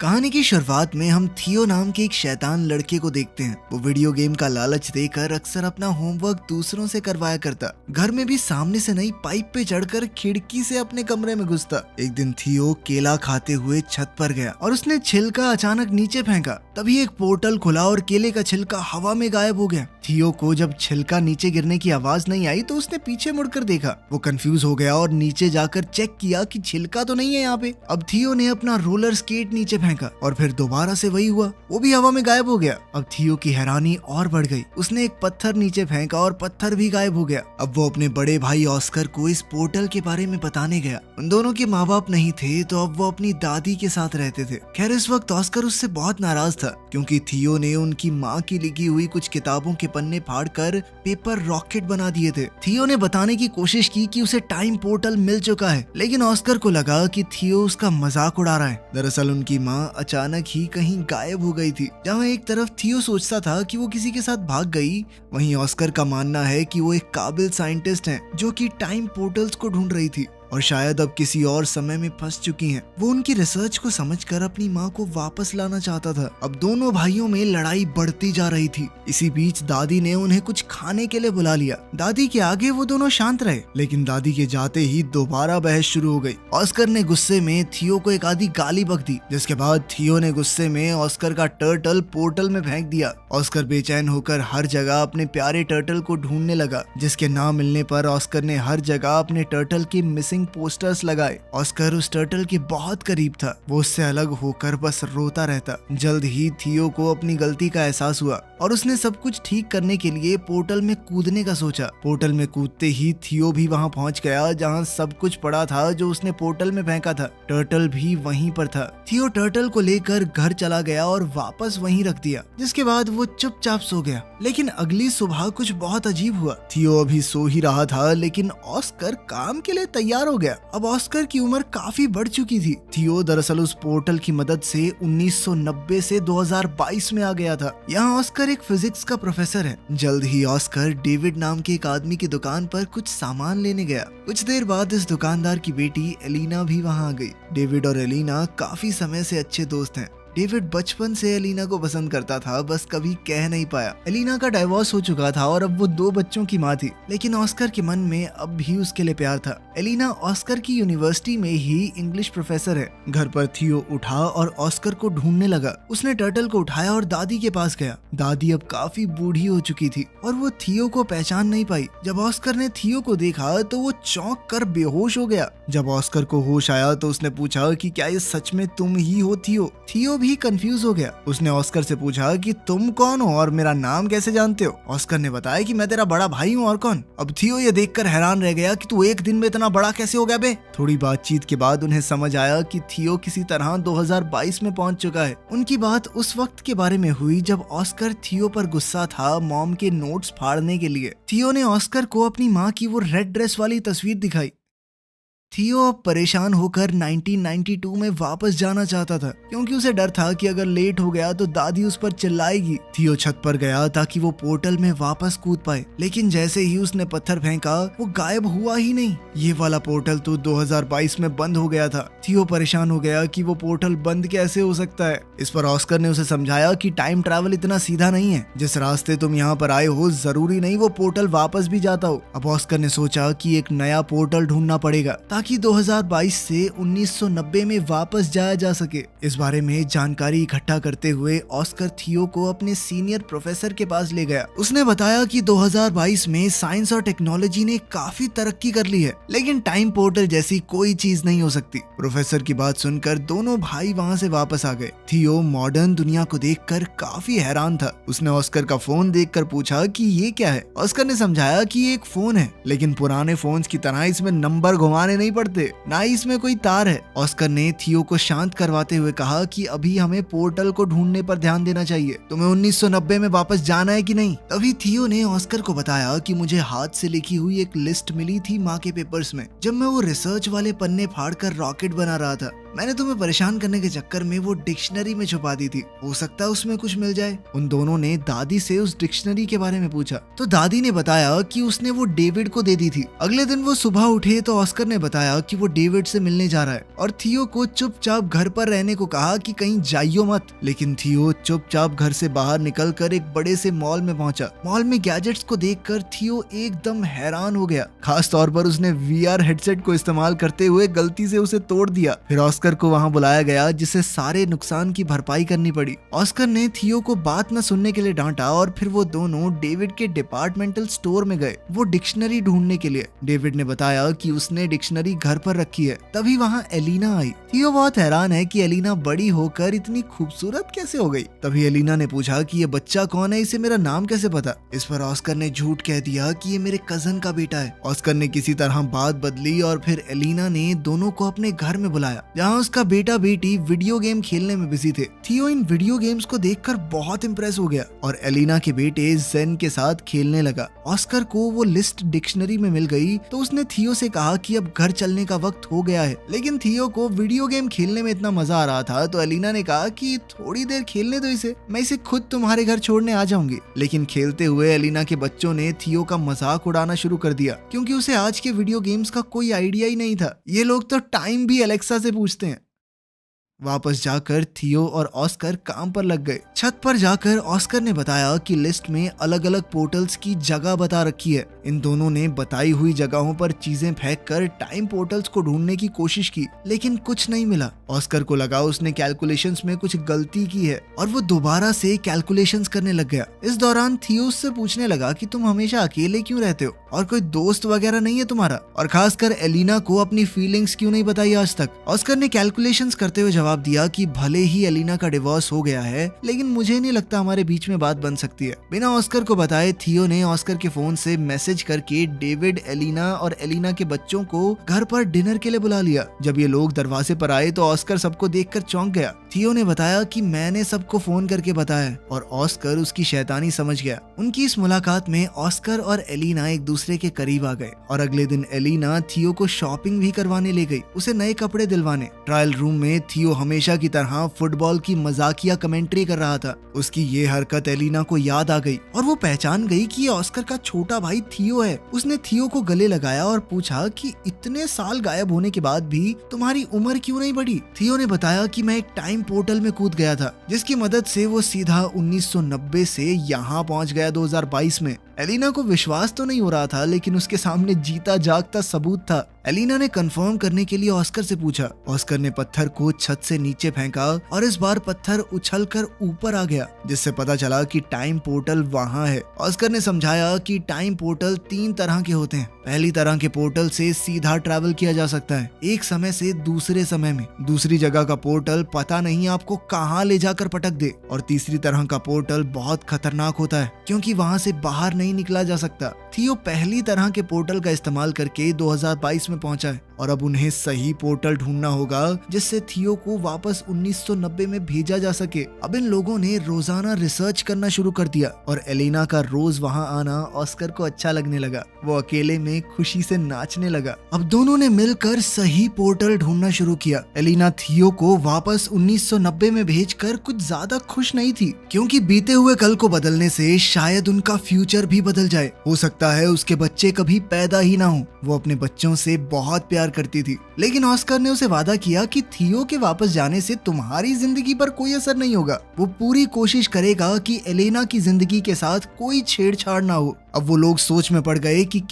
कहानी की शुरुआत में हम थियो नाम के एक शैतान लड़के को देखते हैं। वो वीडियो गेम का लालच देकर अक्सर अपना होमवर्क दूसरों से करवाया करता। घर में भी सामने से नहीं पाइप पे चढ़कर खिड़की से अपने कमरे में घुसता। एक दिन थियो केला खाते हुए छत पर गया और उसने छिलका अचानक नीचे फेंका। तभी एक पोर्टल खुला और केले का छिलका हवा में गायब हो गया। थियो को जब छिलका नीचे गिरने की आवाज नहीं आई तो उसने पीछे मुड़कर देखा। वो कंफ्यूज हो गया और नीचे जाकर चेक किया कि छिलका तो नहीं है यहाँ पे। अब थियो ने अपना रोलर स्केट नीचे फेंका और फिर दोबारा से वही हुआ, वो भी हवा में गायब हो गया। अब थियो की हैरानी और बढ़ गई। उसने एक पत्थर नीचे फेंका और पत्थर भी गायब हो गया। अब वो अपने बड़े भाई ऑस्कर को इस पोर्टल के बारे में बताने गया। उन दोनों के माँ बाप नहीं थे तो अब वो अपनी दादी के साथ रहते थे। खैर इस वक्त ऑस्कर उससे बहुत नाराज था क्योंकि थियो ने उनकी माँ की लिखी हुई कुछ किताबों के पन्ने फाड़कर पेपर रॉकेट बना दिए थे। थियो ने बताने की कोशिश की कि उसे टाइम पोर्टल मिल चुका है, लेकिन ऑस्कर को लगा कि थियो उसका मजाक उड़ा रहा है। दरअसल उनकी माँ अचानक ही कहीं गायब हो गई थी। जहाँ एक तरफ थियो सोचता था कि वो किसी के साथ भाग गई, वहीं ऑस्कर का मानना है कि वो एक काबिल साइंटिस्ट हैं जो कि टाइम पोर्टल्स को ढूंढ रही थी और शायद अब किसी और समय में फंस चुकी हैं। वो उनकी रिसर्च को समझकर अपनी माँ को वापस लाना चाहता था। अब दोनों भाइयों में लड़ाई बढ़ती जा रही थी। इसी बीच दादी ने उन्हें कुछ खाने के लिए बुला लिया। दादी के आगे वो दोनों शांत रहे, लेकिन दादी के जाते ही दोबारा बहस शुरू हो गई। ऑस्कर ने गुस्से में थियो को एक आधी गाली बक दी, जिसके बाद थियो ने गुस्से में ऑस्कर का टर्टल पोर्टल में फेंक दिया। ऑस्कर बेचैन होकर हर जगह अपने प्यारे टर्टल को ढूंढने लगा, जिसके ना मिलने पर ऑस्कर ने हर जगह अपने टर्टल के मिसिंग पोस्टर्स लगाए। ऑस्कर उस टर्टल के बहुत करीब था। वो उससे अलग होकर बस रोता रहता। जल्द ही थियो को अपनी गलती का एहसास हुआ और उसने सब कुछ ठीक करने के लिए पोर्टल में कूदने का सोचा। पोर्टल में कूदते ही थियो भी वहां पहुंच गया जहां सब कुछ पड़ा था जो उसने पोर्टल में फेंका था। टर्टल भी वहीं पर था। थियो टर्टल को लेकर घर चला गया और वापस वहीं रख दिया, जिसके बाद वो चुपचाप सो गया। लेकिन अगली सुबह कुछ बहुत अजीब हुआ। थियो अभी सो ही रहा था, लेकिन ऑस्कर काम के लिए तैयार हो गया। अब ऑस्कर की उम्र काफी बढ़ चुकी थी। थियो दरअसल उस पोर्टल की मदद से 1990 से 2022 में आ गया था। यहाँ ऑस्कर एक फिजिक्स का प्रोफेसर है। जल्द ही ऑस्कर डेविड नाम के एक आदमी की दुकान पर कुछ सामान लेने गया। कुछ देर बाद इस दुकानदार की बेटी एलिना भी वहाँ आ गई। डेविड और एलिना काफी समय से अच्छे दोस्त हैं। डेविड बचपन से एलिना को पसंद करता था, बस कभी कह नहीं पाया। एलिना का डाइवोर्स हो चुका था और अब वो 2 बच्चों की माँ थी, लेकिन ऑस्कर के मन में अब भी उसके लिए प्यार था। एलिना ऑस्कर की यूनिवर्सिटी में ही इंग्लिश प्रोफेसर है। घर पर थियो उठा और ऑस्कर को ढूंढने लगा। उसने टर्टल को उठाया और दादी के पास गया। दादी अब काफी बूढ़ी हो चुकी थी और वो थियो को पहचान नहीं पाई। जब ऑस्कर ने थियो को देखा तो वो चौंक कर बेहोश हो गया। जब ऑस्कर को होश आया तो उसने पूछा कि क्या ये सच में तुम ही हो थियो? थियो भी कंफ्यूज हो गया। उसने ऑस्कर से पूछा कि तुम कौन हो और मेरा नाम कैसे जानते हो? ऑस्कर ने बताया कि मैं तेरा बड़ा भाई हूँ, और कौन? अब थियो ये देखकर हैरान रह गया कि तू एक दिन में इतना बड़ा कैसे हो गया बे? थोड़ी बातचीत के बाद उन्हें समझ आया कि थियो किसी तरह 2022 में पहुंच चुका है। उनकी बात उस वक्त के बारे में हुई जब ऑस्कर थियो पर गुस्सा था मॉम के नोट्स फाड़ने के लिए। थियो ने ऑस्कर को अपनी माँ की वो रेड ड्रेस वाली तस्वीर दिखाई। थियो अब परेशान होकर 1992 में वापस जाना चाहता था, क्योंकि उसे डर था कि अगर लेट हो गया तो दादी उस पर चिल्लाएगी। थियो छत पर गया ताकि वो पोर्टल में वापस कूद पाए, लेकिन जैसे ही उसने पत्थर फेंका वो गायब हुआ ही नहीं। ये वाला पोर्टल तो 2022 में बंद हो गया था। थियो परेशान हो गया कि वो पोर्टल बंद कैसे हो सकता है। इस पर ऑस्कर ने उसे समझाया कि टाइम ट्रैवल इतना सीधा नहीं है। जिस रास्ते तुम यहाँ पर आए हो जरूरी नहीं वो पोर्टल वापस भी जाता हो। अब ऑस्कर ने सोचा कि एक नया पोर्टल ढूंढना पड़ेगा ताकि 2022 से 1990 में वापस जाया जा सके। इस बारे में जानकारी इकट्ठा करते हुए ऑस्कर थियो को अपने सीनियर प्रोफेसर के पास ले गया। उसने बताया कि 2022 में साइंस और टेक्नोलॉजी ने काफी तरक्की कर ली है, लेकिन टाइम पोर्टल जैसी कोई चीज नहीं हो सकती। प्रोफेसर की बात सुनकर दोनों भाई वहाँ से वापस आ गए। थियो मॉडर्न दुनिया को देखकर काफी हैरान था। उसने ऑस्कर का फोन देखकर पूछा कि ये क्या है। ऑस्कर ने समझाया कि ये एक फोन है, लेकिन पुराने फोन्स की तरह इसमें नंबर घुमाने नहीं पड़ते, ना ही इसमें कोई तार है। ऑस्कर ने थियो को शांत करवाते हुए कहा कि अभी हमें पोर्टल को ढूंढने पर ध्यान देना चाहिए। तुम्हें 1990 में वापस जाना है कि नहीं? तभी थियो ने ऑस्कर को बताया कि मुझे हाथ से लिखी हुई एक लिस्ट मिली थी माँ के पेपर्स में, जब मैं वो रिसर्च वाले पन्ने फाड़कर रॉकेट बना रहा था। मैंने तुम्हें परेशान करने के चक्कर में वो डिक्शनरी में छुपा दी थी, हो सकता है उसमें कुछ मिल जाए। उन दोनों ने दादी से उस डिक्शनरी के बारे में पूछा तो दादी ने बताया कि उसने वो डेविड को दे दी थी। अगले दिन वो सुबह उठे तो ऑस्कर ने बताया कि वो डेविड से मिलने जा रहा है और थियो को चुपचाप घर पर रहने को कहा कि कहीं जाइयो मत। लेकिन थियो चुपचाप घर से बाहर निकलकर एक बड़े से मॉल में पहुंचा। मॉल में गैजेट्स को देखकर थियो एकदम हैरान हो गया। खास तौर पर उसने वीआर हेडसेट को इस्तेमाल करते हुए गलती से उसे तोड़ दिया। फिर ऑस्कर को वहां बुलाया गया जिसे सारे नुकसान की भरपाई करनी पड़ी। ऑस्कर ने थियो को बात न सुनने के लिए डांटा और फिर वो दोनों डेविड के डिपार्टमेंटल स्टोर में गए वो डिक्शनरी ढूंढने के लिए। डेविड ने बताया कि उसने डिक्शनरी घर पर रखी है। तभी वहाँ एलिना आई। थियो बहुत हैरान है कि एलिना बड़ी होकर इतनी खूबसूरत कैसे हो गई। तभी एलिना ने पूछा कि ये बच्चा कौन है, इसे मेरा नाम कैसे पता। इस पर ऑस्कर ने झूठ कह दिया कि ये मेरे कजन का बेटा है। ऑस्कर ने किसी तरह बात बदली और फिर एलिना ने दोनों को अपने घर में बुलाया जहाँ उसका बेटा बेटी वीडियो गेम खेलने में बिजी थे। थियो इन वीडियो गेम्स को देखकर बहुत इम्प्रेस हो गया और एलिना के बेटे जेन के साथ खेलने लगा। ऑस्कर को वो लिस्ट डिक्शनरी में मिल गई तो उसने थियो से कहा कि अब घर चलने का वक्त हो गया है। लेकिन थियो को वीडियो गेम खेलने में इतना मजा आ रहा था तो एलिना ने कहा कि थोड़ी देर खेलने दो इसे, मैं इसे खुद तुम्हारे घर छोड़ने आ जाऊंगी। लेकिन खेलते हुए एलिना के बच्चों ने थियो का मजाक उड़ाना शुरू कर दिया क्योंकि उसे आज के वीडियो गेम्स का कोई आइडिया ही नहीं था। ये लोग तो टाइम भी अलेक्सा से पूछते हैं। वापस जाकर थियो और ऑस्कर काम पर लग गए। छत पर जाकर ऑस्कर ने बताया कि लिस्ट में अलग अलग पोर्टल्स की जगह बता रखी है। इन दोनों ने बताई हुई जगहों पर चीजें फेंक कर टाइम पोर्टल्स को ढूंढने की कोशिश की लेकिन कुछ नहीं मिला। ऑस्कर को लगा उसने कैलकुलेशंस में कुछ गलती की है और वो दोबारा से कैलकुलेशंस करने लग गया। इस दौरान थियो उससे पूछने लगा कि तुम हमेशा अकेले क्यों रहते हो और कोई दोस्त वगैरह नहीं है तुम्हारा, और खासकर एलिना को अपनी फीलिंग्स क्यों नहीं बताई आज तक। ऑस्कर ने कैलकुलेशंस करते हुए जवाब दिया कि भले ही एलिना का डिवोर्स हो गया है लेकिन मुझे नहीं लगता हमारे बीच में बात बन सकती है। बिना ऑस्कर को बताए थियो ने ऑस्कर के फोन से मैसेज करके डेविड, एलिना और एलिना के बच्चों को घर पर डिनर के लिए बुला लिया। जब ये लोग दरवाजे पर आए तो ऑस्कर सबको देखकर चौंक गया। थियो ने बताया कि मैंने सबको फोन करके बताया और ऑस्कर उसकी शैतानी समझ गया। उनकी इस मुलाकात में ऑस्कर और एलिना एक दूसरे के करीब आ गए और अगले दिन एलिना थियो को शॉपिंग भी करवाने ले गई, उसे नए कपड़े दिलवाने। ट्रायल रूम में थियो हमेशा की तरह फुटबॉल की मजाकिया कमेंट्री कर रहा था। उसकी ये हरकत एलिना को याद आ गई और वो पहचान गई कि ये ऑस्कर का छोटा भाई थियो है। उसने थियो को गले लगाया और पूछा कि इतने साल गायब होने के बाद भी तुम्हारी उम्र क्यों नहीं बढ़ी। थियो ने बताया कि मैं एक टाइम पोर्टल में कूद गया था जिसकी मदद से वो सीधा 1990 से यहाँ पहुंच गया 2022 में। एलिना को विश्वास तो नहीं हो रहा था लेकिन उसके सामने जीता जागता सबूत था। एलिना ने कंफर्म करने के लिए ऑस्कर से पूछा। ऑस्कर ने पत्थर को छत से नीचे फेंका और इस बार पत्थर उछलकर ऊपर आ गया जिससे पता चला कि टाइम पोर्टल वहां है। ऑस्कर ने समझाया कि टाइम पोर्टल 3 तरह के होते हैं। पहली तरह के पोर्टल से सीधा ट्रैवल किया जा सकता है एक समय से दूसरे समय में। दूसरी जगह का पोर्टल पता नहीं आपको कहाँ ले जाकर पटक दे। और तीसरी तरह का पोर्टल बहुत खतरनाक होता है क्योंकि वहां से बाहर नहीं निकला जा सकता। थियो पहली तरह के पोर्टल का इस्तेमाल करके 2022 में पहुंचा है और अब उन्हें सही पोर्टल ढूंढना होगा जिससे थियो को वापस 1990 में भेजा जा सके। अब इन लोगों ने रोजाना रिसर्च करना शुरू कर दिया और एलिना का रोज वहां आना ऑस्कर को अच्छा लगने लगा। वो अकेले में खुशी से नाचने लगा। अब दोनों ने मिलकर सही पोर्टल ढूंढना शुरू किया। एलिना थियो को वापस 1990 में भेजकर कुछ ज्यादा खुश नहीं थी क्योंकि बीते हुए कल को बदलने से शायद उनका फ्यूचर भी बदल जाए। हो सकता है उसके बच्चे कभी पैदा ही ना हो। वो अपने बच्चों से बहुत प्यार करती थी लेकिन ऑस्कर ने उसे वादा किया कि थियो के वापस जाने से तुम्हारी जिंदगी पर कोई असर नहीं होगा। वो पूरी कोशिश करेगा कि एलिना की जिंदगी के साथ कोई छेड़छाड़ ना हो। अब वो लोग सोच में पड़ गए कि